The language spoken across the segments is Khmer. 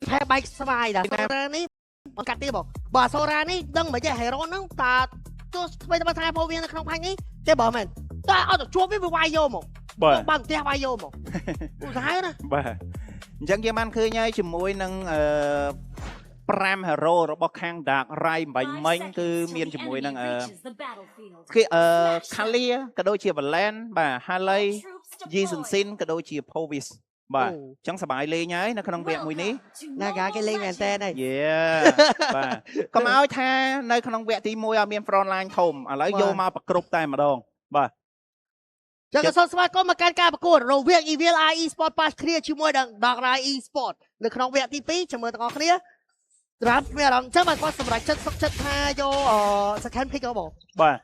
ផែបែកស្វាយដែរសូរ៉ានេះបង្កាត់ទៀតបងបាទសូរ៉ានេះដឹងមិនចេះហេរ៉ូហ្នឹងតាទោះស្វ័យតែថាពោវានៅក្នុងផាញ់នេះទេបើមែនតែអត់ទៅជួបវាវាយយកមកបាទផ្ទះវាយយកមកឧស្សាហ៍ណាបាទអញ្ចឹងយើងបានឃើញហើយជាមួយនឹង5 hero របស់ខាង Dark Rai បាញ់មិញគឺមានជាមួយនឹងគឺ Kalia ក៏ដូចជា Valen បាទ Harley Jason Sin ក៏ដូចជា Povis បាទអញ្ចឹងសប្បាយលេងហើយនៅក្នុងវគ្គមួយនេះណាកាគេលេងមែនតើហើយយេបាទកុំឲ្យថានៅក្នុងវគ្គទី1អត់មាន front line ធំឥឡូវយកមកប្រគ្រប់តែម្ដងបាទចឹងក៏សូមស្វាគមន៍មកកាន់ការប្រកួតរវាង Evil Eye Esport Pass គ្នាជាមួយនឹង Dark Rai Esport នៅក្នុងវគ្គទី2ចាំមើលទាំងអស់គ្នាត្រាប់មានអារម្មណ៍ចឹងបាទគាត់សម្រេចចិត្តសុខចិត្តថាយក second pick ហ៎បងបាទ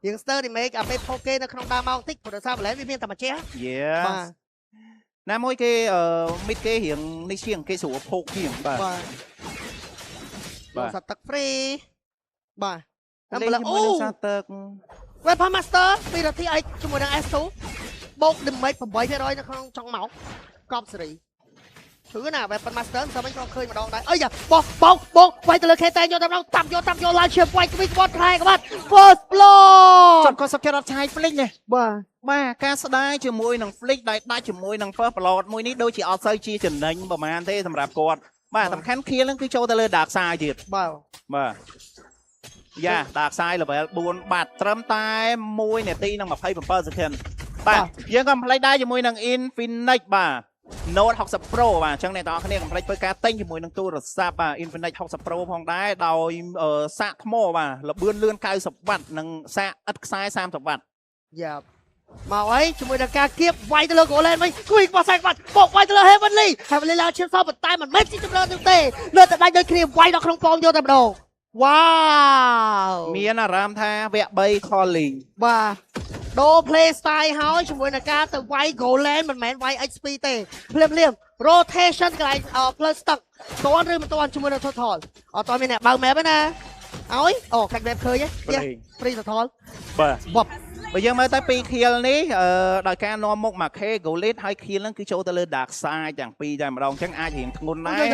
យើង Star remake អាពេលផូគេនៅក្នុងដើមម៉ោងតិចព្រោះសារ Valen វាមានតែម្ចាស់បាទណាមួយគេមីតគេរៀងនេះជាងគេស្រួលផូកជាងបាទសត្វទឹក free បាទតាមលើអូសត្វទឹក Weapon Master 2នាទីអីជាមួយនឹង S2 បូក damage 8% នៅក្នុងចុងម៉ោងកប់សេរីព្រោះណា Weapon Master តែមិនក៏ឃើញម្ដងដែរអីយ៉ាបោកវាយទៅលើ KT យកតែម្ដងតាប់យកឡើងជាវាយគីបតខ្លែក្បាត់ First Blood ចុះក៏សុខចិត្តអត់ឆាយ Flick ទេបាទការស្ដាយជាមួយនឹង Flick ដែលដាច់ជាមួយនឹង First Blood មួយនេះដូចជាអត់សូវជាចំណេញប្រហែលទេសម្រាប់គាត់បាទសំខាន់ kill ហ្នឹងគឺចូលទៅលើ Dark Side ទៀតបាទយ៉ា Dark Side level 4បាត់ត្រឹមតែ1នាទីនិង27 second បាទយើងក៏ផ្លេចដែរជាមួយនឹង Infinite បាទ Note 60 Pro បាទអញ្ចឹងអ្នកទាំងអស់គ្នាកុំភ្លេចធ្វើការទិញជាមួយនឹងទូរស័ព្ទបាទ Infinite 60 Pro ផងដែរដោយសាកថ្មបាទល្បឿនលឿន90វ៉ាត់និងសាកឥតខ្សែ30វ៉ាត់យ៉ាមកអីជាមួយនឹងការគៀបវាយទៅលើ Golem វិញគួយបោះសាច់បាត់បោកវាយទៅលើ Heavenly ឡើងឈាមសោះប៉ុន្តែមិនមែនជាចម្រើននោះទេលើតែដាច់ដូចគ្នាវាយដល់ក្នុងប៉ងយកតែម្ដងវ៉ាវមានអារម្មណ៍ថាវគ្គ3 calling បាទដូរ play style ហើយជាមួយនឹងការទៅវាយ Golem មិនមែនវាយ XP ទេភ្លាម rotation កន្លែង plus stock តន់ឬមិនតន់ជាមួយនឹង total អត់តមានអ្នកបើក map ទេណាឲ្យខាច់ map ឃើញទេ free total បាទបើយើងមើលទៅ2 kill នេះដោយការនាំមុខមក K Golit ហើយ kill ហ្នឹងគឺចូលទៅលើ Dark Side ទាំងពីរតែម្ដងអញ្ចឹងអាចរៀងធ្ងន់ដែរ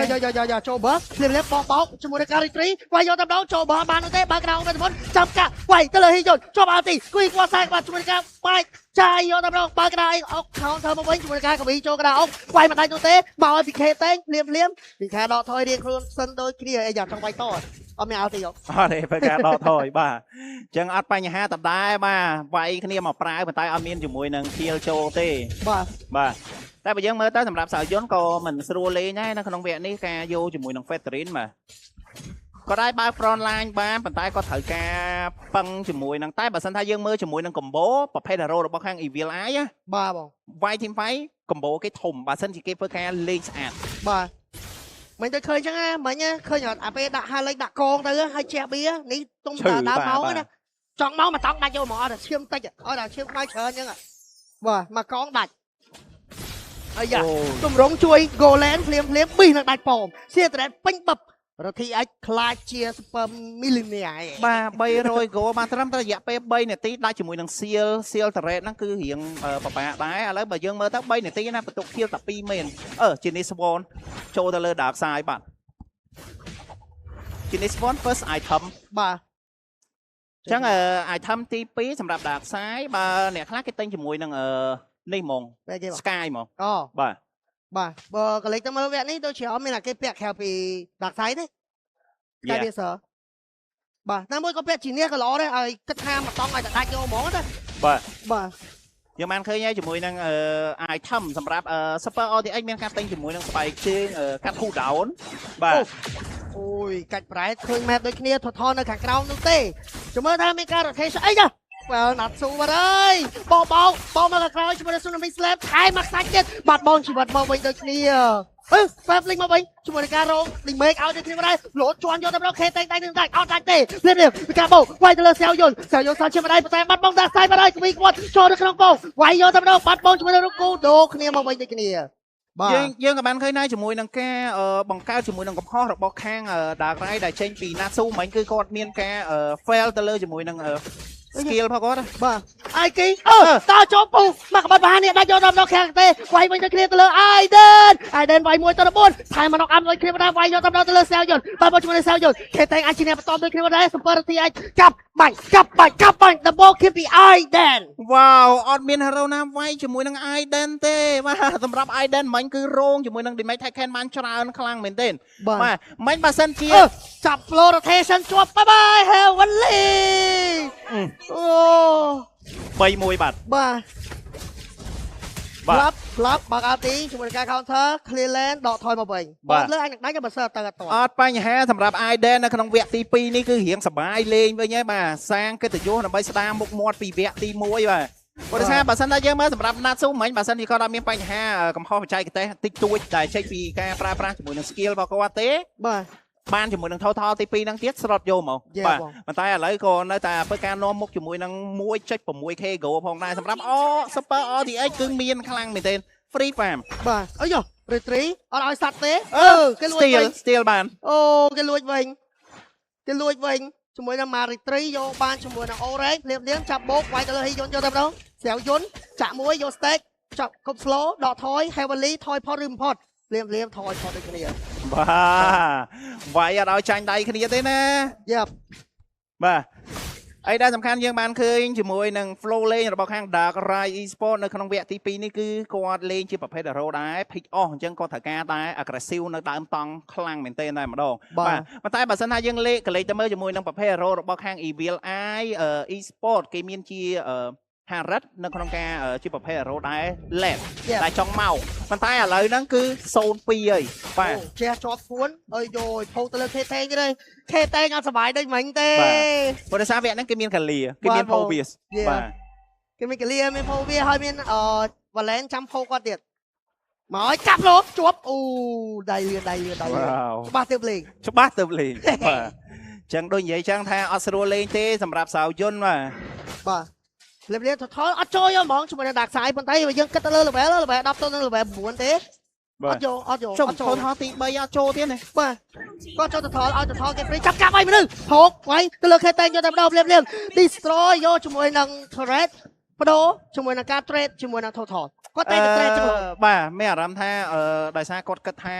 យកចូលបើភ្លាមបោកជាមួយនឹងការ retreat វាយយកតែម្ដងចូលបើបាននោះទេបើក្រៅទៅមុនចាំកាវាយទៅលើហ៊ីយន្តជាប់អល់ទីគួយគាត់ខ្សែបាត់ជាមួយនឹងការបាច់ចាយយកតែម្ដងបើក្រៅអុក counter មកវិញជាមួយនឹងការកវីចូលក្រៅអុកវាយមិនដាច់នោះទេមកឲ្យ PK តែភ្លាមពីខាដកថយរៀងខ្លួនសិនដូចគ្នាអីយ៉ាងចង់វាយតអត់មានអល់ទីអត់ទេពេលការដកថយបាទអញ្ចឹងអត់បញ្ហាតដែរបាទវាយគ្នាមកប្រើប៉ុន្តែអត់មានជាមួយនឹង kill ចូលទេបាទតែបើយើងមើលទៅសម្រាប់សាយន្តក៏មិនស្រួលលេងដែរនៅក្នុងវគ្គនេះការយកជាមួយនឹង Veteran បាទក៏ដែរបើក front line បានប៉ុន្តែក៏ត្រូវការពឹងជាមួយនឹងតែបើសិនថាយើងមើលជាមួយនឹង combo ប្រភេទ hero របស់ខាង Evil Eye បាទបងវាយ team fight combo គេធំបើសិនជាគេធ្វើការលេងស្អាតបាទមិនទៅឃើញអញ្ចឹងមិញឃើញអាពេលដាក់ហាលេងដាក់កងទៅហើយជះបៀនេះទុំដើមមកណាចង់មកតង់ដាច់យកមកអត់ឈាមតិចអត់ឈាមខ្មៅច្រើនអញ្ចឹងបាទមកកងដាច់អាយ៉ាទម្រង់ជួយ Golem ភ្លាមប៊ីសនឹងដាច់ប៉មសៀត្រេតពេញបឹបរធីអាចខ្លាចជា super millionaire បាទ300 goal បានត្រឹមតែរយៈពេល3នាទីដាច់ជាមួយនឹង seal turret ហ្នឹងគឺរៀងបបាក់ដែរឥឡូវបើយើងមើលទៅ3នាទីណាបន្ទុក kill តែ2មែនGenius Swan ចូលទៅលើ Dark Side បាទ Genius Swan first item បាទអញ្ចឹងitem ទី2សម្រាប់ Dark Side បើអ្នកខ្លះគេទិញជាមួយនឹងនេះហ្មង Sky ហ្មងបាទបើកលេចទៅមើលវគ្គនេះដូចជាអត់មានអាគេពាក់ខែពី Dark Side ទេតែវាសើបាទតែមួយក៏ពាក់ជីនេះក៏ល្អដែរឲ្យគិតថាមកតង់ឲ្យតែដាច់យកហ្មងណាបាទយើងបានឃើញហើយជាមួយនឹងitem សម្រាប់ Super RTX មានការទិញជាមួយនឹងស្បែកជើងកាត់ cooldown បាទអូយកាច់ប្រែឃើញ map ដូចគ្នា total នៅខាងក្រោមនោះទេចាំមើលថាមានការ rotation អីចាបើណាត់ស៊ូបាត់អើយបោមកក្រោយជាមួយនឹង Tsunami Slap ថែមមកសាច់ទៀតបាត់បង់ជីវិតមកវិញដូចគ្នាFabling មកវិញជាមួយនឹងការរង remake ឲ្យដូចគ្នាដែរលោតជន់យកទៅដល់ K តែងនឹងដាច់អត់ដាច់ទេភ្លាមពីការបោកវាយទៅលើសាវយន្តសាជាម្ដាយប៉ុន្តែបាត់បង់ Dark Side បាត់ហើយគីគាត់ចូលនៅក្នុងកោវាយយកទៅដល់បាត់បង់ជាមួយនឹងរុកគូដូគ្នាមកវិញដូចគ្នាបាទយើងក៏បានឃើញដែរជាមួយនឹងការបង្កើតជាមួយនឹងកំហុសរបស់ខាង Dark Rai ដែលចេញពី Natsu មិញគឺគាត់មានការ fail ទៅលើជាមួយនឹង skill ផងគាត់ បាទអាយគីតើចូលពូមកក្បាត់បាននេះដាច់យកដល់ខាងទេវាយវិញទៅគ្នាទៅលើ Aiden វាយ1 ទៅ 4 ថែមមកអាប់ដូចគ្នាដែរវាយយកដល់ទៅលើសាវយុនបាទមកជាមួយសាវយុនគេតែងអាចឈ្នះបន្តដូចគ្នាដែរសុពរទីអាចកាប់បាញ់ The ball keep the Aiden វ៉ាវអត់មាន hero ណាវាយជាមួយនឹង Aiden ទេបាទសម្រាប់ Aiden មិញគឺរងជាមួយនឹង damage Tekken បានច្រើនខ្លាំងមែនទេបាទមិញបើសិនជាចាប់ flow rotation ជាប់បាយ Heavenly អូ3-1បាទបាទផ្លាប់បើកអាទីជាមួយនឹងការ counter clear lane ដកថយមកវិញបាទលើអញនឹងដាច់បើសើទៅអត់អត់បញ្ហាសម្រាប់ Aiden នៅក្នុងវគ្គទី2នេះគឺរៀងសប្បាយលេងវិញហើយបាទសាងកិត្តិយសដើម្បីស្ដារមុខមាត់ពីវគ្គទី1បាទព្រោះថាបើសិនតែយើងមើលសម្រាប់ Natsu មិញបើសិនជាគាត់អត់មានបញ្ហាកំហុសបច្ចេកទេសតិចតួចដែលចេញពីការប្រើប្រាស់ជាមួយនឹង skill របស់គាត់ទេបាទបានជាមួយនឹង total ទី2ហ្នឹងទៀតស្រុតយកមកបាទប៉ុន្តែឥឡូវក៏នៅតែធ្វើការនាំមុខជាមួយនឹង 1.6k go ផងដែរសម្រាប់ Super RTX គឺមានខ្លាំងមែនទែន free farm បាទអីយោ retreat អត់ឲ្យសัตว์ទេគេលួចវិញ steal បានអូគេលួចវិញជាមួយនឹង retreat យកបានជាមួយនឹង orange ភ្លាមចាប់បោកវាយទៅលើហ៊ីយុនយកទៅម្ដងស្រាវយុនចាក់មួយយក stack ចាប់គប់ slow ដកថយ heavily ថយផុតឬមិនផុតភ្លាមថយផុតដូចគ្នាបាទវាយអត់ឲ្យចាញ់ដៃគ្នាទេណាយ៉ាប់បាទអីដែលសំខាន់យើងបានឃើញជាមួយនឹង flow លេងរបស់ខាង Dark Rai Esport នៅក្នុងវគ្គទី2នេះគឺគាត់លេងជាប្រភេទ hero ដែរ pick off អញ្ចឹងគាត់ត្រូវការតែ aggressive នៅដើមតង់ខ្លាំងមែនទែនតែម្ដងបាទប៉ុន្តែបើសិនថាយើងលេខទៅមើលជាមួយនឹងប្រភេទ hero របស់ខាង Evil Eye Esport គេមានជាHarrod នៅក្នុងការជាប្រភេទ hero ដែរ left តែចង់មកប៉ុន្តែឥឡូវហ្នឹងគឺ02ហើយបាទចេះជាប់ពួនអើយយោផោទៅលើ K-Tang ទេ K-Tang អត់សុបាយដូចមិញទេព្រោះដោយសារវគ្គហ្នឹងគេមានកាលីគេមាន Povius បាទគេមានកាលីមាន Povius ហើយមានValen ចាំផោគាត់ទៀតមកឲ្យកាប់លោកជាប់អូដៃលឿនច្បាស់ទៅលេងបាទអញ្ចឹងដូចនិយាយចឹងថាអត់ស្រួលលេងទេសម្រាប់សាវយុនបាទលេបថតអត់ចូលយកហ្មងជាមួយនឹង Dark Side ប៉ុន្តែយើងគិតទៅលើ level 10ទៅនឹង level 9ទេអត់ចូលថតទី3អត់ចូលទៀតទេបាទគាត់ចូលទៅថតឲ្យទៅថតគេព្រីចាប់ឲ្យមនុស្សហោកវាយទៅលើ K-Tang យកតែម្ដងភ្លាម destroy យកជាមួយនឹង turret បដូរជាមួយនឹងការ trade ជាមួយនឹង total គាត់តែ trade ជាមួយបាទមានអារម្មណ៍ថាដោយសារគាត់គិតថា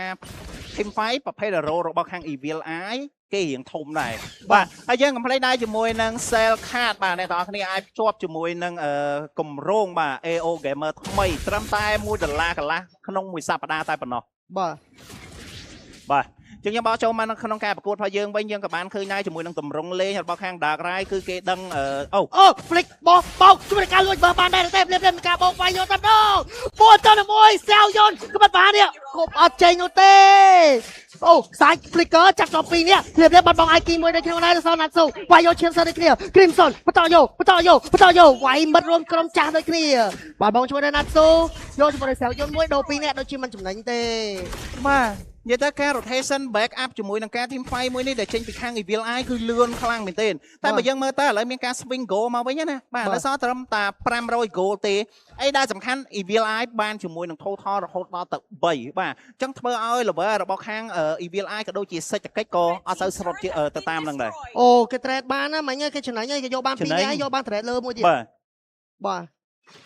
team fight ប្រភេទ hero របស់ខាង Evil Eye គេរៀងធំដែរបាទហើយយើងកំ plei ដែរជាមួយនឹង Cell Card បាទអ្នកទាំងអស់គ្នាអាចភ្ជាប់ជាមួយនឹងគម្រោងបាទ AO Gamer ថ្មីត្រឹមតែ$1កន្លះក្នុងមួយសប្តាហ៍តែប៉ុណ្ណោះបាទជាងខ្ញុំបោះចូលមកក្នុងការប្រកួតរបស់យើងវិញយើងក៏បានឃើញដែរជាមួយនឹងតម្រង់លេងរបស់ខាង Dark Rai គឺគេដឹងflick បោកជួយការលួចបើបានដែរទេភ្លាមការបោកវាយយកតែម្ដង4ទៅ1សាវយុនក៏មិនបាននេះគប់អត់ចេញនោះទេអូសាច់ flicker ចាប់ចូលពីរនេះភ្លាមបាត់បង់ IQ មួយដូចគ្នាដែរសនណាត់ស៊ូវាយយកឈាមសិនដូចគ្នា Crimson បន្តយកវាយមិត្តរួមក្រុមចាស់ដូចគ្នាបាត់បង់ជួយណាត់ស៊ូយកជាមួយសាវយុនមួយដូរពីរនេះដូចជាមិនចំណេញទេបាទនិយាយទៅការ rotation back up ជាមួយនឹងការ team fight មួយនេះដែលចេញពីខាង Evil Eye គឺលឿនខ្លាំងមែនទែនតែបើយើងមើលទៅឥឡូវមានការ swing goal មកវិញណាបាទដល់សល់ត្រឹមតែ500 goal ទេអីដែលសំខាន់ Evil Eye បានជាមួយនឹង total រហូតដល់ទៅ3បាទអញ្ចឹងធ្វើឲ្យ level របស់ខាង Evil Eye ក៏ដូចជាសេដ្ឋកិច្ចក៏អត់សូវស្រុតទៅតាមនឹងដែរអូគេ trade បានណាមិញគេចំណេញហើយគេយកបាន2នាក់យកបាន trade លើមួយទៀតបាទ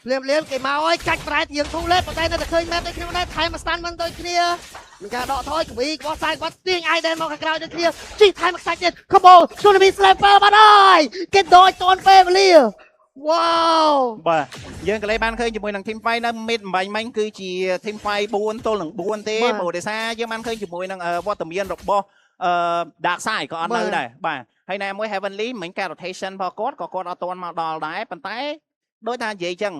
ភ្លាមគេមកឲ្យកាច់ប្រែតយើងធូរលេប៉ុន្តែនៅតែឃើញ map ដូចគ្នាដែរថែម stand មិនដូចគ្នាមានការដកថយក្ប៊ីក្បោះខ្សែគាត់ទាញ Aiden មកខាងក្រៅដូចគ្នាជីថែមខ្សាច់ទៀត combo Tsunami Sniper បាត់ហើយគេដកតនពេលវេលាវ៉ាវបាទយើងក៏លេបានឃើញជាមួយនឹង team fight នៅ mid អំបញ្ញមិញគឺជា team fight 4ទល់នឹង4ទេព្រោះដោយសារយើងបានឃើញជាមួយនឹងវត្តមានរបស់Dark Side ក៏អត់នៅដែរបាទហើយណែមួយ Heavenly មិញការ rotation របស់គាត់ក៏គាត់អត់ទាន់មកដល់ដែរប៉ុន្តែដោយថានិយាយចឹង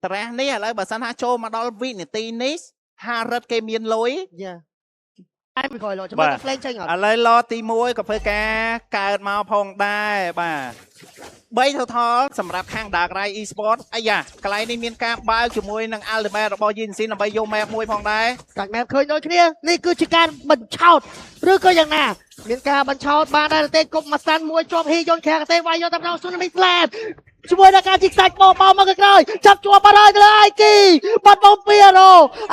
តារានេះឥឡូវបើសិនថាចូលមកដល់វិនាទីនេះHarrod គេមានលុយឯងមិនខ້ອຍលោចាំមើល flame ចេញអត់ឥឡូវឡទី1ក៏ធ្វើការកើតមកផងដែរបាទ3 total សម្រាប់ខាង Dark Rai Esport អាយ៉ាកន្លែងនេះមានការបើកជាមួយនឹង Ultimate របស់ Yinsin ដើម្បីយក map មួយផងដែរកាច់ map ឃើញដូចគ្នានេះគឺជាការបញ្ឆោតឬក៏យ៉ាងណាមានការបញ្ឆោតបានដែរទេគប់មួយស្តាន់មួយជាប់ហ៊ីយន្តខាងទេវាយយកតែម្ដង Tsunami Slap ជាមួយនឹងការជីកសាច់បោមកក្រោយចាប់ជាប់បាត់ហើយទៅលើ IQ បាត់បង់2រ៉ូ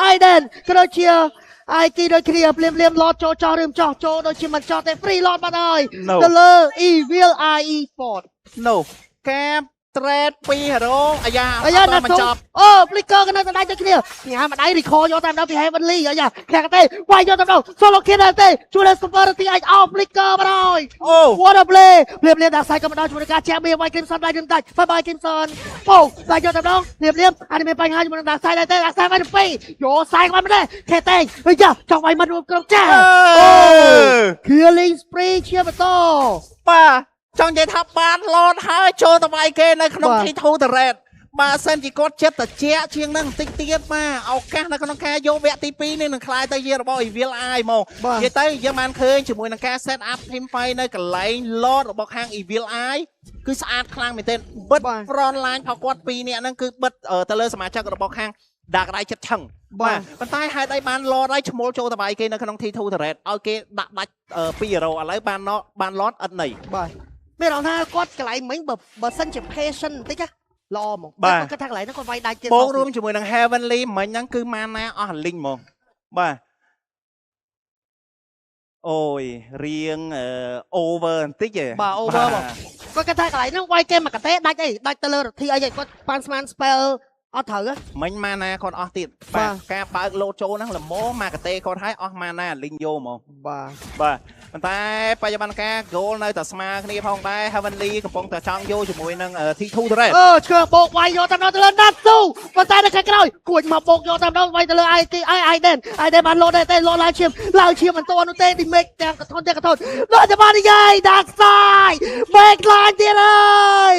Aiden ក៏ដូចជា IQ ដូចគ្នាភ្លាមឡតចូលចោះឬមិនចោះចូលដូចជាមិនចោះទេ free ឡតបាត់ហើយទៅលើ Evil Eye Sport ការ trade ពី hero អាយ៉ា ណាត់ចប់អូ flicker ក៏នៅតែដៃទៅគ្នាញ៉ាំម្ដាយ recall យកតាមដល់ពី heavenly អាយ៉ាខាងទេវាយយកតាមដល់ solo kill ទេជួយ super ទីអាចអោ flicker បាត់ហើយអូ what a play ភ្លាមដាក់សាយក៏មកដល់ជាមួយនឹងការចាក់វាយ Crimson ដៃនឹងដាច់ bye bye Crimson អូតែយកតាមដល់ភ្លាមអាចមានបញ្ហាជាមួយនឹងដាក់សាយដែរទេដាក់សាយវាយទៅពីយកសាយក៏មិនដែរខេតេអាយ៉ាចង់វាយមករួមក្រុមចាអូ killing spree ជាបន្ត បាទចង់និយាយថាបានលោតហើយចូលទៅវាយគេនៅក្នុងទីធូតរ៉េតបាទសិនជាគាត់ចិត្តត្រជាក់ជាងនឹងបន្តិចទៀតបាទឱកាសនៅក្នុងការយកវគ្គទី2នេះនឹងខ្លាយទៅជារបស់ Evil Eye មកនិយាយទៅយើងបានឃើញជាមួយនឹងការ set up team fight នៅកន្លែង Lord របស់ខាង Evil Eye គឺស្អាតខ្លាំងមែនទែនបិទ front line របស់គាត់2នាក់ហ្នឹងគឺបិទទៅលើសមាជិករបស់ខាង Dark Knight ចិត្តឆឹងបាទប៉ុន្តែហេតុអីបាន Lord ហើយឈ្មោលចូលទៅវាយគេនៅក្នុង T2 Turret ឲ្យគេដាក់ដាច់2 hero ឥឡូវបាន Lord អត់ន័យបាទមានអារម្មណ៍ថាគាត់កន្លែងមិញបើសិនជា patient បន្តិចណាល្អហ្មងគាត់គិតថាកន្លែងហ្នឹងគាត់វាយដាច់ទៀតបូករួមជាមួយនឹង Heavenly មិញហ្នឹងគឺម៉ាណាអស់លីងហ្មងបាទអូយរៀង over បន្តិចទេបាទ over បងគាត់គិតថាកន្លែងហ្នឹងវាយគេមកកតេដាច់អីដាច់ទៅលើរទ្ធីអីគាត់ប៉ាន់ស្មាន spell អត់ត្រូវមិញម៉ាណាគាត់អស់ទៀតបាទការបើកលោតចូលហ្នឹងល្មមមកកតេគាត់ឲ្យអស់ម៉ាណាលីងយកហ្មងបាទប៉ុន្តែបច្ចុប្បន្នការ goal នៅតែស្មើគ្នាផងដែរ Heavenly កំពុងតែចង់យកជាមួយនឹង T2 Turret ឈើបោកវាយយកតាមដល់ទៅលើ Natsu ប៉ុន្តែនៅខាងក្រោយគួចមកបោកយកតាមដល់វាយទៅលើ Aiden បានលោតដែរតែលោតឡើងឈាមមិនទាន់នោះទេ damage ទាំងកថនដល់តែបាននិយាយ Dark Side back line ទៀតហើយ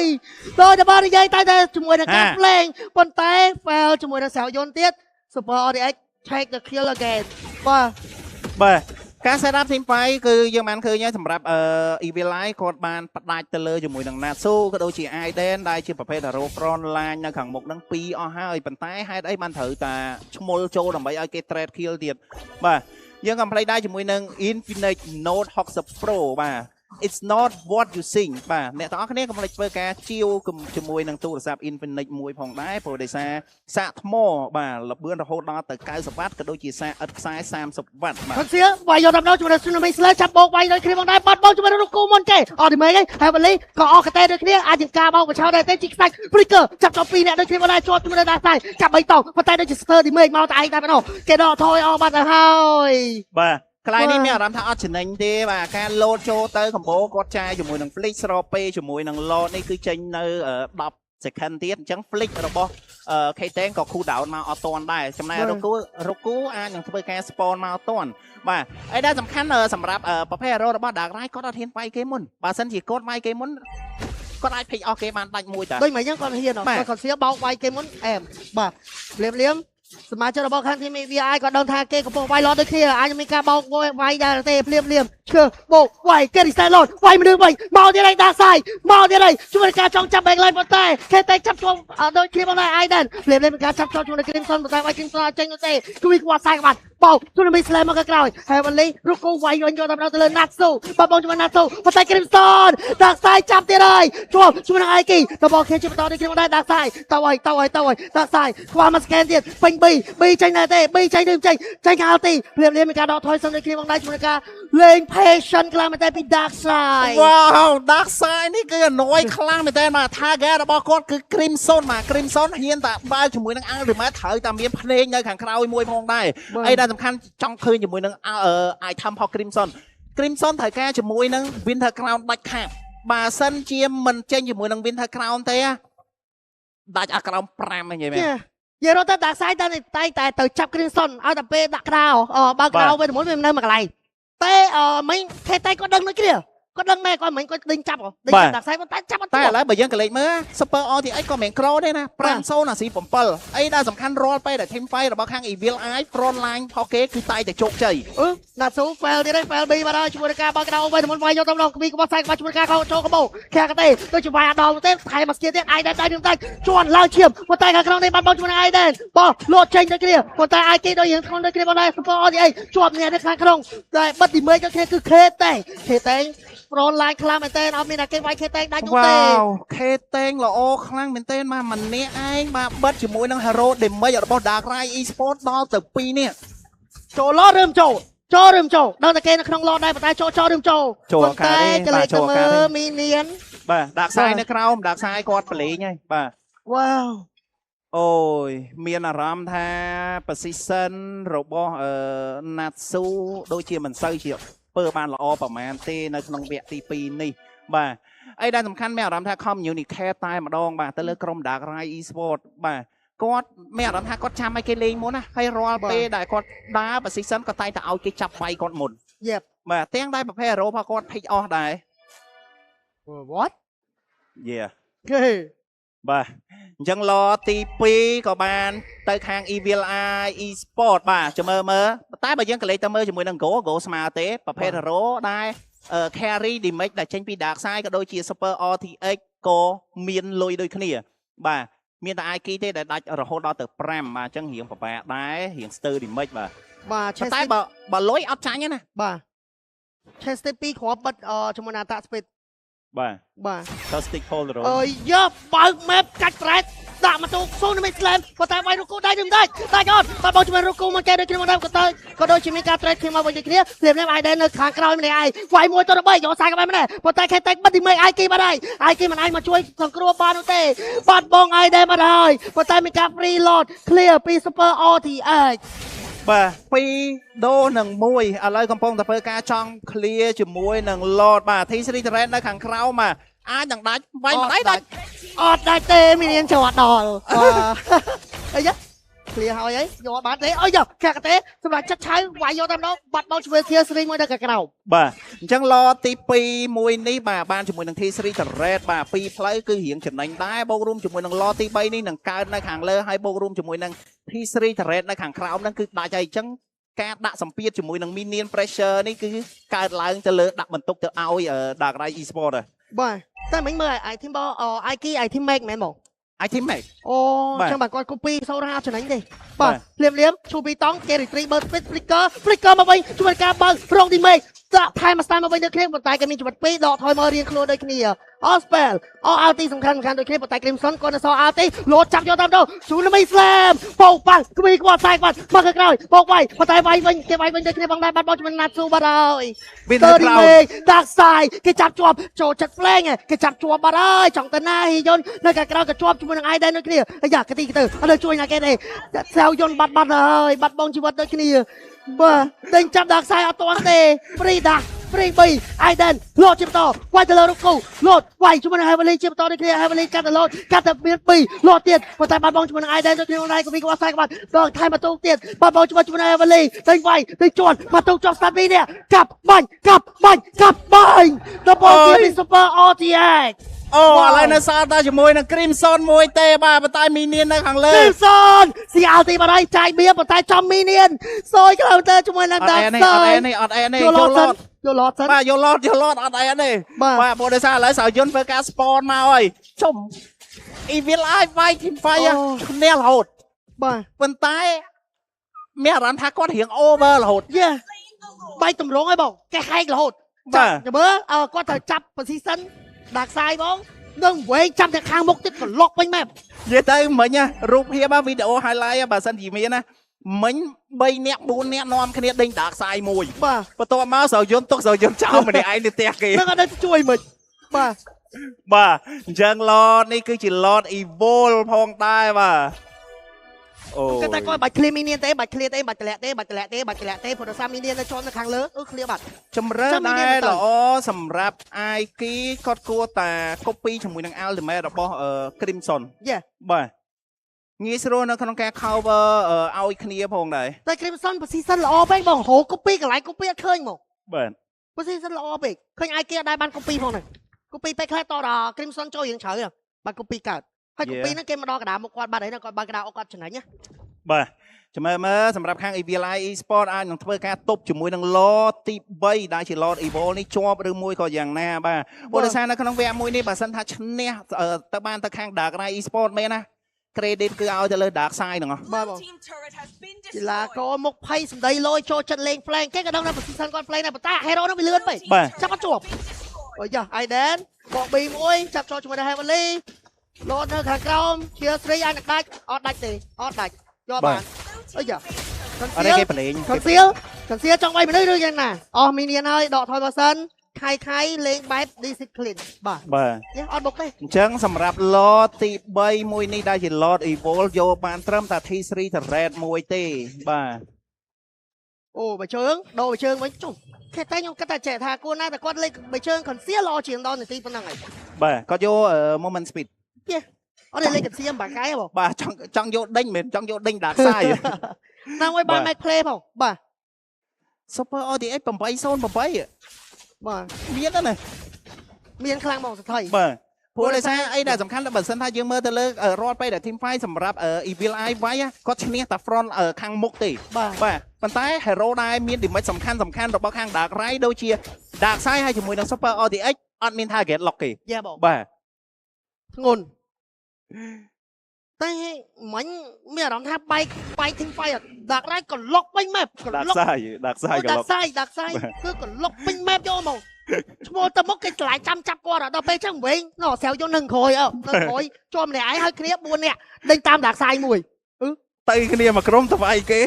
ដល់តែបាននិយាយតែជាមួយនឹងការ flank ប៉ុន្តែ fail ជាមួយនឹងសាវយន្តទៀត Super RDX take the kill again បាទការ set up team fight គឺយើងបានឃើញហើយសម្រាប់Evil Eye គាត់បានផ្ដាច់ទៅលើជាមួយនឹង Natsu ក៏ដូចជា Aiden ដែលជាប្រភេទ hero front line នៅខាងមុខហ្នឹង2អស់ហើយប៉ុន្តែហេតុអីបានត្រូវតាឈ្មោលចូលដើម្បីឲ្យគេ trade kill ទៀតបាទយើងកំ play ដែរជាមួយនឹង Infinite Note 60 Pro បាទ it's not what you think បាទអ្នកទាំងអស់គ្នាកុំភ្លេចធ្វើការជាវជាមួយនឹងទូរស័ព្ទ Infinite មួយផងដែរព្រោះដោយសារសាកថ្មបាទល្បឿនរហូតដល់ទៅ90វ៉ាត់ក៏ដូចជាសាកឥតខ្សែ30វ៉ាត់បាទគាត់សៀវាយយកដល់ជាមួយនឹង Tsunami Slayer ចាប់បោកវាយដល់គ្នាផងដែរបាត់បោកជាមួយនឹងគូមុនគេអត់ទីមេហី Heavenly ក៏អស់កតេដូចគ្នាអាចជាការបោកបឆោតដែរតែជីខ្សាច់ Flicker ចាប់ចោល2នាក់ដូចគ្នាមកដែរជាប់ជាមួយនឹង Dark Side ចាប់3តោប៉ុន្តែដូចជា Stir ទីមេមកតែឯងតែប៉ុណ្ណោះគេដកថយអស់បាត់ទៅហើយបាទកន្លែងនេះមានអារម្មណ៍ថាអត់ចំណេញទេបាទការលោតចូលទៅកម្ពុជាគាត់ចាយជាមួយនឹង Flick ស្របពេលជាមួយនឹង Lord នេះគឺចេញនៅ10 second ទៀតអញ្ចឹង Flick របស់ K-Tank ក៏ cool down មកអត់ទាន់ដែរចំណែករុគូអាចនឹងធ្វើការ spawn មកអត់ទាន់បាទហើយដែលសំខាន់សម្រាប់ប្រភេទ hero របស់ Dark Knight គាត់អត់ហ៊ានវាយគេមុនបើសិនជាគាត់វាយគេមុនគាត់អាចភិចអស់គេបានដាច់មួយតាដូចមិនអញ្ចឹងគាត់ហ៊ានគាត់សៀបោកវាយគេមុនអែមបាទលៀមសមាជិករបស់ខាង team VI ក៏ដឹងថាគេកំពុងវាយឡតដូចគ្នាអាចមានការបោកវាយដែរទេភ្លាមឈើបោកវាយគេរីសែឡតវាយមនុស្សវិញមកទៀតហើយដាសាយមកទៀតហើយជួយការចង់ចាប់ back line ប៉ុន្តែគេតែចាប់ជាប់ដូចគ្នាមកដែរ Aiden ភ្លាមមានការចាប់ជាប់ជាមួយនឹង Crimson ប៉ុន្តែវាយ Crimson ចេញនោះទេគឺវាខ្វះខ្សែក្បាត់បោក Tsunami Slayer មកក្រោយ Heavenly រុកគូវាយយកតាមទៅលើ Natsu បងជាមួយ Natsu ប៉ុន្តែ Crimson ដាសាយចាប់ទៀតហើយជាប់ជាមួយនឹង Aiki តបគេជាបន្តដូចគ្នាមកដែរដាសាយទៅហើយដាសាយខ្វះមក scan ទៀតពេញBចេញដែរទេ Bចេញឬចេញកាលទីភ្លាមមានការដកថយសិនដូចគ្នាមកដែរជាមួយនឹងការលេង patient ខ្លាំងមែនតើពី Dark Side វ៉ាវ Dark Side នេះគឺអណយខ្លាំងមែនតើបាទ target របស់គាត់គឺ Crimson បាទ Crimson ហ៊ានតែបើកជាមួយនឹង Ultimate ត្រូវតែមានភ្នែកនៅខាងក្រោយមួយផងដែរអីដែលសំខាន់ចង់ឃើញជាមួយនឹង item របស់ Crimson ត្រូវការជាមួយនឹង Winter Crown ដាច់ខាតបើសិនជាមិនចេញជាមួយនឹង Winter Crown ទេដាច់អាក្រោម5ហ្នឹងនិយាយមែននិយាយរត់ទៅ Dark Side តែទៅចាប់ Crimson ឲ្យតែពេលដាក់ក្រៅបើក្រៅវិញមុនវានៅមួយកន្លែងតែមិញគេតែគាត់ដឹងដូចគ្នាគាត់ដឹងដែរគាត់មិនគាត់ដេញចាប់Dark Side តែចាប់អត់តែឥឡូវបើយើងកលេចមើល Super RTX ក៏មិនក្រទេណា5-0 អាស៊ី7អីដែលសំខាន់រាល់ពេលដែល team fight របស់ខាង Evil Eye front line របស់គេគឺតែជោគជ័យNatsu fail ទៀតហើយ fail B បាត់ហើយជាមួយនឹងការបើកក្រៅវិញមុនវាយយកទៅដល់គីរបស់ខ្សែក្បាច់ជាមួយការចូលកបោខាងទេដូចជាវាយអត់ដល់ទេថែមកស្គៀទៀត Aiden តែនឹងតែជន់ឡើងឈាមប៉ុន្តែខាងក្នុងនេះបាត់បោកជាមួយនឹង Aiden បោះលោតចេញដូចគ្នាប៉ុន្តែ Aiki ដូចយើងធ្ងន់ដូចគ្នាបងដែរ Super RTX ជាប់អ្នកនៅខាងក្នុងតែបិទ damage ដូចគ្នាគឺ K-Tank front line ខ្លាំងមែនតើអត់មានតែគេវាយ K-Tank ដាច់នោះទេ K-Tank ល្អខ្លាំងមែនតើម្នាក់ឯងបាទបិទជាមួយនឹង hero damage របស់ Dark Knight Esports ដល់ទៅ2នេះចូលឡឬមិនចូលដល់តែគេនៅក្នុងឡដែរប៉ុន្តែចូលឬមិនចូលប៉ុន្តែកលេចទៅមើលមីនៀន បាទដាក់ខ្សែនៅក្រោមដាក់ខ្សែគាត់ប្រឡែងហើយបាទ wow អូយមានអារម្មណ៍ថា position របស់Natsu ដូចជាមិនសូវជាធ្វើបានល្អប្រហែលទេនៅក្នុងវគ្គទី2នេះបាទអីដែលសំខាន់មានអារម្មណ៍ថា communicate តែម្ដងបាទទៅលើក្រុម Dark Rai Esport បាទគាត់មានអារម្មណ៍ថាគាត់ចាំឲ្យគេលេងមុនណាហើយរាល់ពេលដែលគាត់ដើរ position គាត់តែងតែឲ្យគេចាប់វាយគាត់មុន Yep បាទទាំងដែរប្រភេទ hero របស់គាត់ភិចអស់ដែរ what Yeah គេ បាទអញ្ចឹងឡទី2ក៏បានទៅខាង Evil Eye Esport បាទចាំមើលតែបើយើងក៏លេខទៅមើលជាមួយនឹង Go ស្មើទេប្រភេទ hero ដែរ carry damage ដែលចេញពី Dark Side ក៏ដូចជា Super RTX ក៏មានលុយដូចគ្នាបាទមានតែ IQ ទេដែលដាច់រហូតដល់ទៅ5បាទអញ្ចឹងរៀងពិបាកដែររៀងស្ទើរ damage បាទតែបើលុយអត់ចាញ់ទេណាបាទ chest ទី2គ្រាប់បិទជាមួយនឹង attack speed បាទទៅ stick hold រហូត អើយយ៉ាបើក map កាច់ប្រែតដាក់មកទូស៊ូនឹងមិនស្លែមប៉ុន្តែវាយរុកគូដៃនឹងដាច់អត់បើបងជាមួយរុកគូមកគេដូចគ្នាមកដែរក៏ដូចជាមានការ trade គ្នាមកវិញដូចគ្នាព្រាមនេះអាយដែរនៅខាងក្រោយម្នាក់ឯងវាយមួយទៅ3យកសាយក៏បានដែរប៉ុន្តែខេតែបិទទីមេអាយគីបាត់ហើយអាយគីមិនអាចមកជួយសង្គ្រោះបាននោះទេបាត់បងអាយដែរបាត់ហើយប៉ុន្តែមានការ free load clear ពី super RTX បាទ2ដូរនឹង1ឥឡូវកំពុងតែធ្វើការចង់ clear ជាមួយនឹង Lord បាទ T3 Terrain នៅខាងក្រោមបាទអាចនឹងដាច់វាយមិនដាច់អត់ដាច់ទេមានរៀនជាប់ដល់អីយ៉ា clear ហើយអីយកបានទេអើយកាក់ទេសម្រាប់ចិត្តឆៅវាយយកតែម្ដងបាត់បោកជួយ clear ស្រីមួយនៅខាងក្រោមបាទអញ្ចឹង Lord ទី2មួយនេះបាទបានជាមួយនឹង T3 Terrain បាទពីរផ្លូវគឺរៀងចំណេញដែរបូករួមជាមួយនឹង Lord ទី3នេះនឹងកើតនៅខាងលើហើយបូករួមជាមួយនឹង T3 Terrain នៅខាងក្រោមហ្នឹងគឺដាច់ហើយអញ្ចឹងការដាក់សម្ពាធជាមួយនឹង Minion Pressure នេះគឺកើតឡើងទៅលើដាក់បន្ទុកទៅឲ្យ Dark Rai Esport បាទតែមិញមើល item បង IK item make មែនបង item make អូចឹងបាទគាត់ copy សូរ៉ាចំណេញទេបាទលៀមឈូពីតង់គេ retrieve បើ flicker មកវិញជួយការបើរង damage ដាក់ថែម star មកវិញដូចគ្នាប៉ុន្តែគេមានជីវិត2ដកថយមករៀងខ្លួនដូចគ្នា all spell all ulti សំខាន់ដូចគ្នាប៉ុន្តែ Crimson គាត់នៅសល់ ulti លោតចាប់យកតាមទៅជួនមី slam បោកប៉ាំងគ្វីគាត់ខ្សែគាត់មកខាងក្រោយបោកវាយប៉ុន្តែវាយវិញគេវាយវិញដូចគ្នាបងដែរបាត់បោកជាមួយ Natsu បាត់ហើយ Damage Dark Side គេចាប់ជាប់ចូលចិត្ត Flame គេចាប់ជាប់បាត់ហើយចង់ទៅណាហ៊ីយុននៅខាងក្រោយក៏ជាប់ជាមួយនឹង ai ដែរដូចគ្នាអាយ៉ាកទីទៅអត់ជួយណាគេទេសាវយុនបាត់ហើយបាត់បងជីវិតដូចគ្នាបាទដេញចាប់ Dark Side អត់ទាន់ទេ Free Dark Free B Aiden លោតជាបន្តវាយទៅលើរូបគូលោតវាយជាមួយនឹង Heavenly ជាបន្តដូចគ្នា Heavenly កាត់ទៅលោតកាត់ទៅមាន2លោតទៀតប៉ុន្តែបាត់បងជាមួយនឹង Aiden ដូចគ្នាដៃក៏វាខ្វះខ្សែក្បាត់ដល់ថែមបន្ទុកទៀតបាត់បងជាមួយនឹង Heavenly ដេញវាយដេញជន់បន្ទុកជាប់ស្តាត់2នេះកាប់បាញ់ដល់បងទៀតពី Super RTX អូឥឡូវនៅសល់តែជាមួយនឹង Crimson មួយទេបាទប៉ុន្តែ Minion នៅខាងលើ Crimson ស៊ីអាល់ទីបាត់ហើយចាយបៀប៉ុន្តែចំ Minion សយក្រៅទៅជាមួយនឹង Dark Side អត់អែនេះយកឡតសិនបាទយកឡតអត់អែនេះបាទព្រោះដោយសារឥឡូវសាវយុនធ្វើការ spawn មកហើយជុំ Evil Eye វាយ Team Fire ឈ្នះរហូតបាទប៉ុន្តែមានអារម្មណ៍ថាគាត់រៀង over រហូតយេបាយតម្រងហើយបងគេហែករហូតបាទចាំមើលគាត់ត្រូវចាប់ position Dark Side បងនឹងវែងចាំតែខាងមុខទៀតក្លុកវិញមែននិយាយទៅមិញរូបភាពវីដេអូ highlight បើសិនជាមានណាមិញ3នាក់4នាក់នាំគ្នាដេញ Dark Side មួយបាទបន្ទាប់មកស្រយុនទុកស្រយុនចោលម្នាក់ឯងនៅផ្ទះគេនឹងអត់ជួយមិនបាទអញ្ចឹង Lord នេះគឺជា Lord Evil ផងដែរបាទអូគាត់តែគាត់បាច់ clear Minion ទេបាច់ clear ទេបាច់តម្លាក់ទេព្រោះដោយសារ Minion នៅជាប់នៅខាងលើclear បាត់ជំរឿនដែរល្អសម្រាប់ IK គាត់គួរតែ copy ជាមួយនឹង ultimate របស់ Crimson បាទងាយស្រួលនៅក្នុងការ cover ឲ្យគ្នាផងដែរតែ Crimson position ល្អពេកបងហៅ copy កន្លែង copy អត់ឃើញមកបាទ position ល្អពេកឃើញ IK អត់ដែរបាន copy ផងហ្នឹង copy ពេកខ្លះតដល់ Crimson ចូលរៀងជ្រៅបាន copy កើតហើយ copy ហ្នឹងគេមកដល់កណ្ដាលមុខគាត់បាត់ហើយគាត់បើកកណ្ដាលអុកគាត់ចំណេញណាបាទចាំមើលសម្រាប់ខាង Evil Eye Esport អាចនឹងធ្វើការទប់ជាមួយនឹង Lord ទី3ដែលជា Lord Evil នេះជាប់ឬមួយក៏យ៉ាងណាបាទព្រោះដោយសារនៅក្នុងវគ្គមួយនេះបើសិនថាឈ្នះទៅបានទៅខាង Dark Rai Esport មែនណា credit គឺឲ្យទៅលើ Dark Side ហ្នឹងបាទបងកីឡាករមុខភ័យសម្ដីលយចូលចិត្តលេង Flame គេក៏ដឹងថា position គាត់ Flame ដែរប៉ុន្តែ hero ហ្នឹងវាលឿនពេកចាប់អត់ជាប់អូយ៉ា Aiden បក B1 ចាប់ចូលជាមួយនឹង Heavenly លោតនៅខាងក្រោមជាស្រីអាចនឹងដាច់អត់ដាច់ទេអត់ដាច់យកបានអីយ៉ាអត់គេប្រឡែងកន្សៀលចង់វាយមនុស្សឬយ៉ាងណាអស់ Minion ហើយដកថយបើសិន ខៃលេងបែប discipline បាទ បាទ នេះអត់បុកទេ អញ្ចឹងសម្រាប់ lot ទី3មួយនេះដែលជា lot evolve យកបានត្រឹមតែ T3 turret មួយទេបាទ អូបើជើងដូរបើជើងវិញចុះគេតែខ្ញុំគិតថាចេះថាគួរណាតែគាត់លេងបើជើង conceal ល្អជាងដល់នាទីប៉ុណ្ណឹងហើយ បាទគាត់យក moment speed អត់លេង conceal បាកាយបង បាទចង់យកដេញមិនមែនចង់យកដេញដាក់ខ្សែ ណាមួយបាន match play ផងបាទ Super RTX 808 បាទ មានណា មានខ្លាំងមកសថៃ បាទព្រោះដោយសារអីដែលសំខាន់បើសិនថាយើងមើលទៅលើរាល់ពេលដែល team fight សម្រាប់ Evil Eye វាយគាត់ឈ្នះតែ front ខាងមុខទេ បាទ បាទប៉ុន្តែ hero ដែលមាន damage សំខាន់របស់ខាង Dark Rai ដូចជា Dark Side ហើយជាមួយនឹង Super RTX អត់មាន target lock ទេ យ៉ាបង បាទ ធ្ងន់តែមិញមានអារម្មណ៍ថាបែក team fight ដាក់រ៉ៃក៏លុកពេញ map ក៏ Dark លុក Side ក៏ lock ដាក់សាយគឺក៏លុកពេញ map យកមកឈ្មោះទៅមុខគេឆ្លាយចាំចាប់គាត់ដល់ពេលចឹងវិញណោះស្រាវយកនឹងក្រោយនឹងក្រោយជាប់ម្នាក់ឯងហើយគ្នា4នាក់ដេញតាមដាក់សាយមួយ ទៅគ្នាមកក្រុមទៅវាយគេ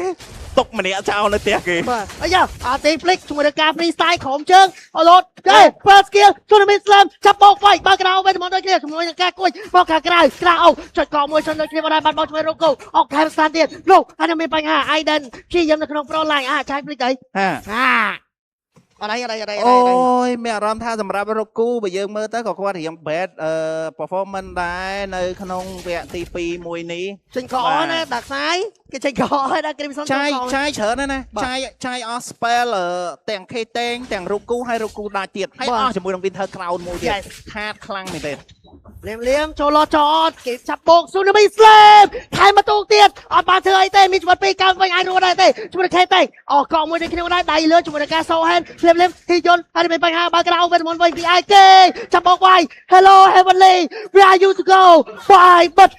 ទុកម្នាក់ចោលនៅផ្ទះគេ បាទអីយ៉ាអាទីផ្លិកជាមួយនឹងការ freestyle ក្រុមជើងអូឡូតគេ first skill tournament slam ចាប់បោកវាយបើក្រៅវិញមកដូចគ្នាជាមួយនឹងការគួយបោកខាងក្រៅអូចុចកោមួយសិនដូចគ្នាបានបាត់បោកជាមួយរ៉ូកូអុកថែមស្តានទៀតលោកហើយមានបញ្ហា Aiden ព្យាយាមនៅក្នុង pro line ឆាយផ្លិកអី ហា អត់អី អូយមានអារម្មណ៍ថាសម្រាប់រកគូបើយើងមើលទៅក៏គាត់រៀង bad performance ដែរនៅក្នុងវគ្គទី2មួយនេះ ចេញកអណាដាក់ខ្សែគេចេញកហើយដាក់ Crimson ចាយច្រើនណាស់ចាយអស់ spell ទាំង K តេងទាំងរកគូហើយរកគូដាច់ទៀតហើយអស់ជាមួយនឹង Winter Crown មួយទៀតខាតខ្លាំងមែនទេ លៀមចូលចអត់គេចាប់បោក Tsunami Slam ថែមមកទូទៀតអត់បានធ្វើអីទេមានជីវិតពីរកើវិញអាចរស់ដែរទេជាមួយនឹង K តេងអកកមួយដូចគ្នាដែរដៃលើជាមួយនឹងការ So Hand លៀមហ៊ីយន់ហើយមានបញ្ហាបើក្រៅវិញមុនវិញពីឯគេចាប់បោកវាយ Hello Heavenly where are you to go bye but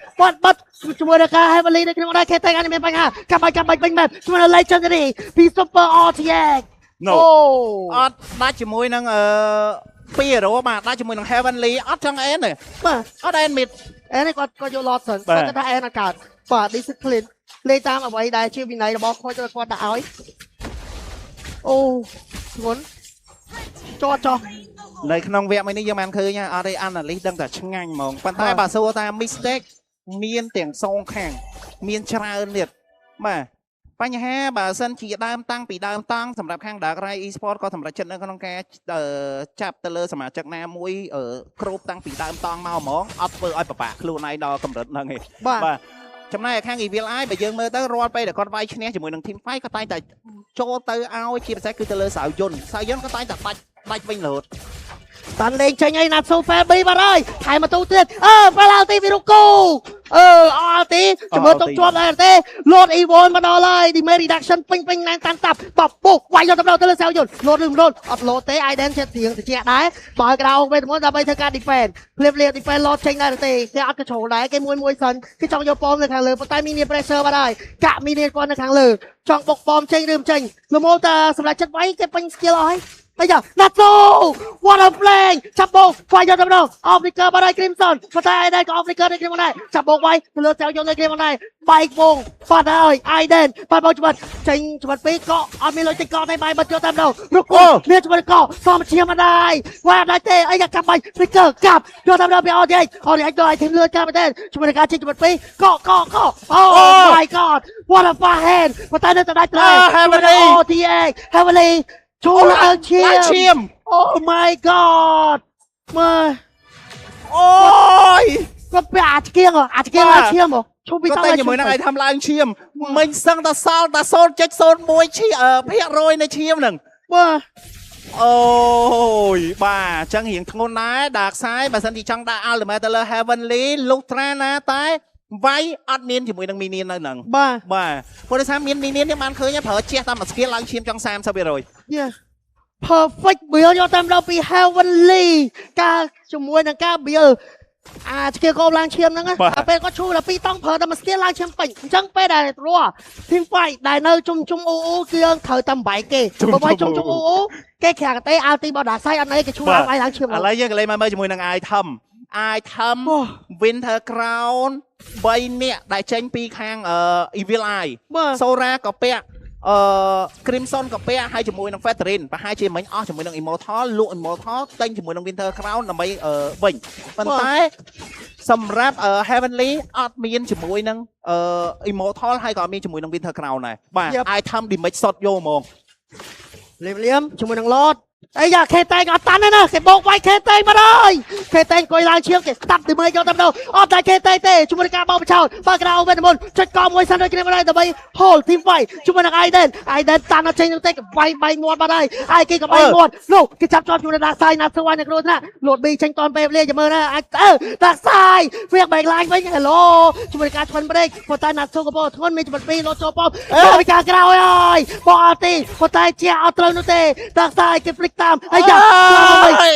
ជាមួយនឹងការ Heavenly ដូចគ្នាដែរ K តេងអាចមានបញ្ហាកាប់បាច់វិញមែនជាមួយនឹង Legendary ពី Super RTX អូអត់ដាច់ជាមួយនឹងពីរ៉ូបាទដាច់ជាមួយនឹង Heavenly អត់ចង់អែនទេបាទអត់អែនមិតអែននេះគាត់យក lot សិនគាត់ថាអែនអត់កើតបាទ discipline លេងតាមអ្វីដែលជាវិន័យរបស់គាត់គាត់ដាក់ឲ្យអូធ្ងន់ចោនៅក្នុងវគ្គមួយនេះយើងបានឃើញអត់ទេ analyst ដឹងតែឆ្ងាញ់ហ្មងប៉ុន្តែបើសួរថា mistake មានទាំងសងខាងមានច្រើនទៀតបាទបញ្ហាបើសិនជាដើមតាំងពីដើមតង់សម្រាប់ខាង Dark Rai Esport ក៏សម្រេចចិត្តនៅក្នុងការចាប់ទៅលើសមាជិកណាមួយគ្រប់តាំងពីដើមតង់មកហ្មងអត់ធ្វើឲ្យពិបាកខ្លួនឯងដល់កម្រិតហ្នឹងទេបាទចំណែកខាង Evil Eye បើយើងមើលទៅរាល់ពេលដែលគាត់វាយឈ្នះជាមួយនឹង Team Fight គាត់តែងតែចូលទៅឲ្យជាពិសេសគឺទៅលើសាវយន្តគាត់តែងតែដាច់វិញរហូតតាន់លេងចេញអីណាត់សូហ្វែប៊ីបាត់ហើយថែមមកទូទៀតប៉ាឡាល់ទីវីរុកូអល់ទីជាមួយទុកជាប់ដែរទេ Lord Evil មកដល់ហើយ Damage Reduction ពេញណែនតាន់តាប់បបពុកវាយយកទៅលើសាវយន្ត Lord អត់ Lord ទេ Aiden ជាទៀងតិចដែរបើក្រៅវិញទៅដើម្បីធ្វើការ defend ភ្លាម defend Lord ចេញដែរទេគេអត់ control ដែរគេមួយសិនគេចង់យកប៉មនៅខាងលើប៉ុន្តែមាន pressure បាត់ហើយកាក់មានគាត់នៅខាងលើចង់បុកប៉មចេញឬមិនចេញលមោតាសម្រាប់ចិត្តវាយគេពេញ skill អស់ហើយអីយ៉ាណាត់សូ what a play ចាប់បោកវាយយកទៅដល់ Africa បាត់ហើយ Crimson ប៉ុន្តែ Aiden ក៏ Africa ដូចគ្នាមកដែរចាប់បោកវាយទៅលើចៅយកដូចគ្នាមកដែរបែកវងបាត់ហើយ Aiden បាត់បោកច្បាត់ចេញច្បាត់ពីរក៏អត់មានលុយចេញកទេបាយបាត់យកតាមដល់រុកគោមានច្បាត់ក៏សមឈាមមកដែរវ៉ាដែរទេអីយ៉ាកាប់បាយ Flicker កាប់យកតាមដល់ពី RTX ដល់ឲ្យធីមលឿនកាប់មែនទេជាមួយនឹងការចេញច្បាត់ពីរក៏ Oh my god what a far hand ប៉ុន្តែនៅតែដាច់ត្រែ RTX Heavily ចូលឡើងឈាម Oh my god មើលអូយគាត់ពាក់អាឆ្កៀងឡើងឈាមហ៎ឈប់ពីតោះជាមួយនឹងឯងធ្វើឡើងឈាមមិញសឹងតែសល់តែ 0.01 ភាគរយនៃឈាមហ្នឹងបាទអូយបាទអញ្ចឹងរៀងធ្ងន់ដែរ Dark Side បើសិនជាចង់ដាក់ Ultimate ទៅលើ Heavenly លុះត្រាណាតែវាយអត់មានជាមួយនឹង Minion នៅហ្នឹងបាទព្រោះដោយសារមាន Minion នេះបានឃើញប្រើជះតាមមួយ skill ឡើងឈាមចង់ 30% perfect build យកតាមដល់ពី Heavenly ការជាមួយនឹងការ build ស្គីលកោឡើងឈាមហ្នឹងពេលគាត់ឈូដល់ពីតង់ប្រើតែមួយ skill ឡើងឈាមពេញអញ្ចឹងពេលដែលរស់ Team Fight ដែលនៅជុំអ៊ូគឺយើងត្រូវតែបែកគេបើមិនជុំអ៊ូគេក្រាក់ទេអាល់ទីបដាសៃអត់ណីគេឈូឡើងឈាមឥឡូវយើងកលេងមកមើលជាមួយនឹង Item Winter Crown 3នាក់ដែលចេញពីខាង Evil Eye Sora ក៏ពាក់ Crimson ក៏ពាក់ហើយជាមួយនឹង Featherin ប្រហែលជាមិញអស់ជាមួយនឹង Immortal លក់ Immortal ទិញជាមួយនឹង Winter Crown ដើម្បីវិញប៉ុន្តែសម្រាប់ Heavenly អត់មានជាមួយនឹងImmortal ហើយក៏មានជាមួយនឹង Winter Crown ដែរបាទ item damage សុតយកហ្មង លៀមជាមួយនឹង Lord អីយ៉ាខេតែងអត់តាន់ទេណាគេបោកវាយខេតែងមកហើយខេតែងអង្គុយឡើងឈៀងគេស្ដាប់ទៅមើលយកតែម្ដងអត់តែខេតែងទេជាមួយនឹងការបោកបឆោតបើក្រៅវិញមុនចុចកមួយសិនដូចគ្នាមកហើយដើម្បី hold team fight ជាមួយនឹង Aiden តាន់អត់ចេញទៅទេគេវាយបែកមាត់បាត់ហើយហើយគេក៏បែកមាត់លោកគេចាប់ជាប់ជាមួយនឹង Dark Side ណាធ្វើឲ្យអ្នកគ្រូថាលោត B ចេញតនពេលវេលាចាំមើលណាអាចDark Side វាបែកឡើងវិញ Hello ជាមួយនឹងការឆ្វិន break ប៉ុន្តែណាត់សូកបោធ្ងន់មានចំណុច2លោតចូលប៉ោពីការក្រោយហើយបោកអត់ទេប៉ុន្តែជាអត់ត្រូវនោះទេ Dark Side គេ flick តាមអាយ៉ា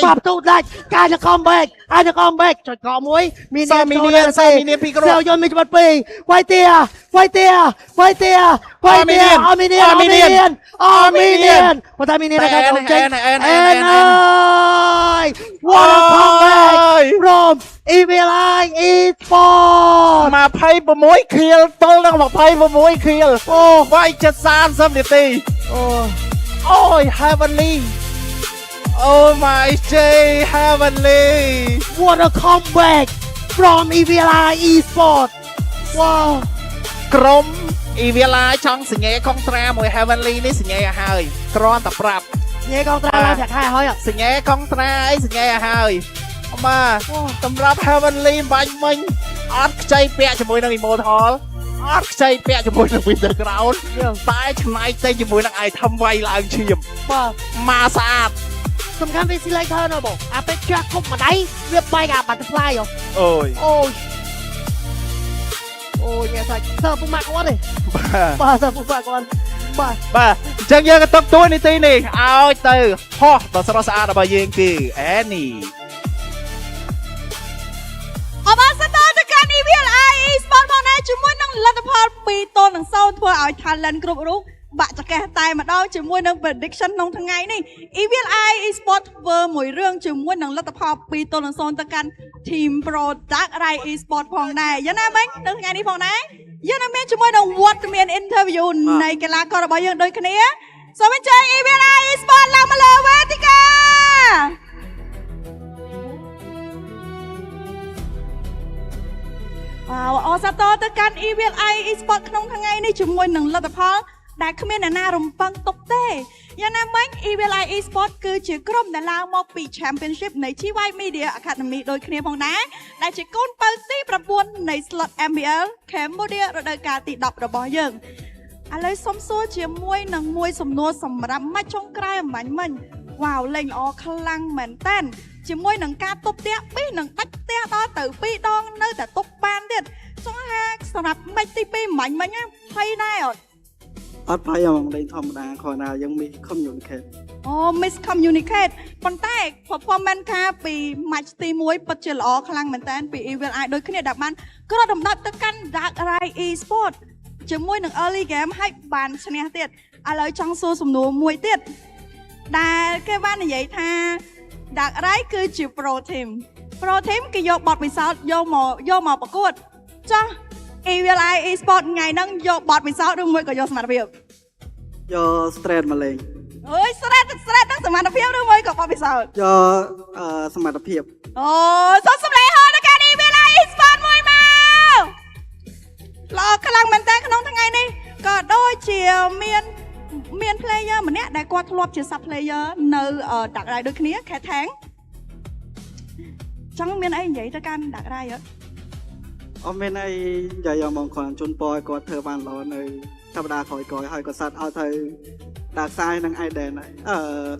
បាប់ទូដាច់ការจะ comeback អាចจะ comeback ចុចកមួយមានមីនពីគ្រូយន់មានច្បាប់2វាយទាអមីនប៉ុន្តែមីនតែការចូលចេញwhat a comeback from Evil Eye Esports 26 kill ទល់នឹង26 kill អូវាយ70នាទីអូយ Heavenly Oh my J Heavenly what a comeback from Evil Eye Esports wow ក្រុម Evil Eye ចង់សញ្ញាកុងត្រាមួយ Heavenly នេះសញ្ញាឲ្យហើយគ្រាន់តែប្រាប់សញ្ញាកុងត្រាឡើងចាក់ហើយសញ្ញាកុងត្រាអីសញ្ញាឲ្យហើយបាទសម្រាប់ Heavenly បាញ់មិញអត់ខ្ចីពាក់ជាមួយនឹង Immortal អត់ខ្ចីពាក់ជាមួយនឹង Winter Crown តែឆ្នៃទៅជាមួយនឹង item វាយឡើងឈាមបាទមកស្អាតសំខាន់វា selector ណាបងអាពេលចាក់គុំម្ដាយវាបែកអា butterfly អូយញ៉ាំសាច់សើពុកម៉ាក់គាត់ទេបាទសើពុកម៉ាក់គាត់បាទអញ្ចឹងយើងក៏ຕົកទួនាទីនេះឲ្យទៅហោះដ៏ស្រស់ស្អាតរបស់យើងគឺ Annie អបអរសាទរទៅកាន់ Evil Eye Esports ផងដែរជាមួយនឹងលទ្ធផល2ទល់នឹង0ធ្វើឲ្យ talent គ្រប់រូបបាក់ចកេះតែម្ដងជាមួយនឹង prediction ក្នុងថ្ងៃនេះ Evil Eye Esports ធ្វើមួយរឿងជាមួយនឹងលទ្ធផល2ទល់នឹង0ទៅកាន់ Team Product Rai Esports ផងដែរយ៉ាងណាមិញនៅថ្ងៃនេះផងដែរយើងនឹងមានជាមួយនឹងវត្តមាន interview នៃកីឡាកររបស់យើងដូចគ្នាសូមអញ្ជើញ Evil Eye Esports ឡើងមកលើវេទិកាអរសាទរទៅកាន់ Evil Eye Esports ក្នុងថ្ងៃនេះជាមួយនឹងលទ្ធផលដែលគ្មានអ្នកណារំពឹងទុកទេយ៉ាងណាមិញ Evil Eye Esports គឺជាក្រុមដែលឡើងមកពី Championship នៃ GY Media Academy ដូចគ្នាផងដែរដែលជាកូនបើទី9នៃ slot MPL Cambodia រដូវកាលទី10របស់យើងឥឡូវសុំសួរជាមួយនឹងមួយសំណួរសម្រាប់ម៉ាច់ចុងក្រោយអំបញ្ញមិញវ៉ាវលេងល្អខ្លាំងមែនតើជាមួយនឹងការទប់ផ្ទះ2នឹងដាច់ផ្ទះដល់ទៅ2ដងនៅតែទប់បានទៀតចង់ថាសម្រាប់ម៉ាច់ទី2អំបញ្ញមិញភ័យដែរអត់ភ័យហ្មងលេងធម្មតាគ្រាន់តែយើង miss communicate miss communicate ប៉ុន្តែ performance ការពី match ទី1ពិតជាល្អខ្លាំងមែនតើពី Evil Eye ដូចគ្នាដែលបានគ្របដណ្ដប់ទៅកាន់ Dark Rai Esports ជាមួយនឹង early game ហើយបានឈ្នះទៀតឥឡូវចង់សួរសំណួរមួយទៀតដែលគេបាននិយាយថា Dark Rai គឺជា pro team គេយកបទពិសោធន៍យកមកប្រកួតចុះ Evil Eye Esports ថ្ងៃហ្នឹងយកបទពិសោធន៍ឬមួយក៏យកសមត្ថភាពយក straight មកលេងអើយ straight ហ្នឹងសមត្ថភាពឬមួយក៏បទពិសោធន៍យកសមត្ថភាពអូសូមសម្លេងហៅដល់ការ Evil Eye Esports មួយមកល្អខ្លាំងមែនតើក្នុងថ្ងៃនេះក៏ដូចជាមាន player ម្នាក់ដែលគាត់ធ្លាប់ជា sub player នៅ Dark Rai ដូចគ្នា Khatang ចង់មានអីនិយាយទៅកាន់ Dark Rai អត់មានអីនិយាយមកគ្រាន់ជូនពរឲ្យគាត់ធ្វើបានល្អនៅសប្តាហ៍ក្រោយៗហើយក៏សាត់ឲ្យទៅដាក់ខ្សែនឹង Aiden ហើយ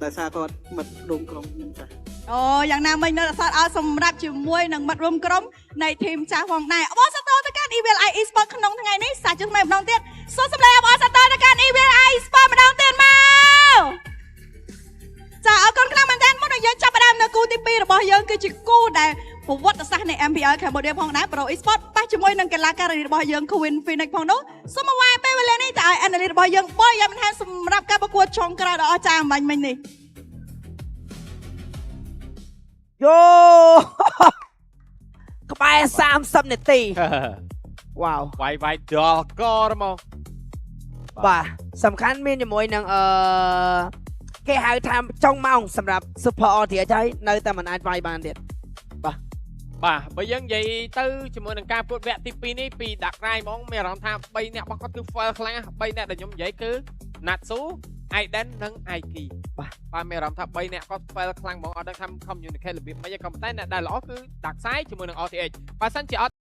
ដោយសារគាត់មិត្តរួមក្រុមខ្ញុំចាស់អូយ៉ាងណាមិញនៅសាត់ឲ្យសម្រាប់ជាមួយនឹងមិត្តរួមក្រុមនៃធីមចាស់ផងដែរអបអរសាទរទៅកាន់ Evil Eye Esports ក្នុងថ្ងៃនេះសាច់ជុំម្ដងទៀតសូមសម្លេងអបអរសាទរទៅកាន់ Evil Eye Esports ម្ដងទៀតមកចាអរគុណខ្លាំងមែនទែនមុននឹងយើងចាប់ផ្ដើមនៅគូទី2របស់យើងគឺជាគូដែលប្រវត្តិសាស្ត្រនៃ MPL Cambodia ផងដែរ Pro Esports ប៉ះជាមួយនឹងកីឡាការិនីរបស់យើង Queen Phoenix ផងនោះសូមមកវាយពេលវេលានេះតើឲ្យ analyst របស់យើងបរិយាបន្ថែមសម្រាប់ការប្រកួតចុងក្រោយដ៏អស្ចារ្យអំបញ្ញមិញនេះយោក្បែរ30នាទីវ៉ាវវាយដល់កហ្មង បាទសំខាន់មានជាមួយនឹងគេហៅថាចុងម៉ោងសម្រាប់ Super RTH ហើយនៅតែមិនអាចវាយបានទៀត បាទបើយើងនិយាយទៅជាមួយនឹងការពួតវគ្គទី2នេះពីដាក់ក្រៃហ្មងមានអារម្មណ៍ថា3អ្នករបស់គាត់គឺ fail ខ្លាំង3អ្នកដែលខ្ញុំនិយាយគឺ Natsu Aiden និង Aiki បាទមានអារម្មណ៍ថា3អ្នកគាត់ fail ខ្លាំងហ្មងអត់ដឹងថា communicate របៀបម៉េចទេក៏ប៉ុន្តែអ្នកដែលល្អគឺ Dark Side ជាមួយនឹង RTH បើសិនជាអត់